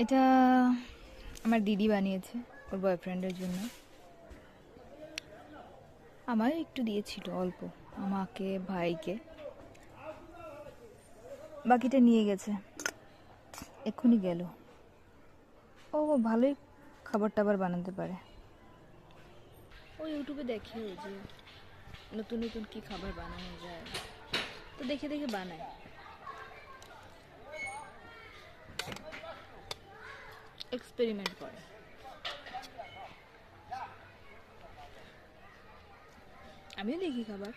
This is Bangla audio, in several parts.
এটা আমার দিদি বানিয়েছে ওর বয়ফ্রেন্ডের জন্য। আমারও একটু দিয়েছিল অল্প, আমাকে ভাইকে, বাকিটা নিয়ে গেছে, এক্ষুনি গেল। ও ভালোই খাবার টাবার বানাতে পারে। ও ইউটিউবে দেখে যে নতুন নতুন কি খাবার বানানো যায়, তো দেখে দেখে বানায়। এক্সপেরিমেন্ট করে। আমিও দেখি খাবার,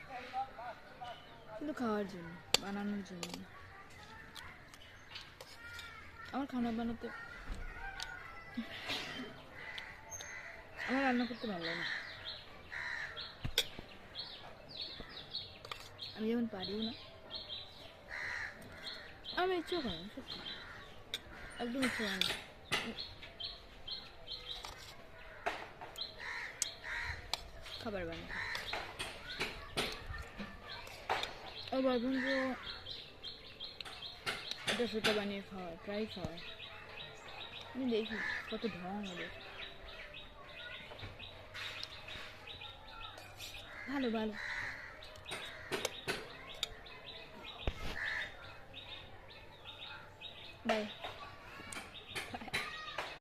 কিন্তু খাওয়ার জন্য, বানানোর জন্য না। আমার খানা বানাতে, আমার রান্না করতে ভালো লাগে না। আমি যেমন পারিও না, আমি ইচ্ছেও করে না, সত্যি একদম ইচ্ছে করে না খাবার বানাতে। ওর বয়ফ্রেন্ড এটা সেটা বানিয়ে খাওয়ায়, প্রায় খাওয়ায়। আমি দেখি কত ঢং ওদের। ভালো ভালো। বাই।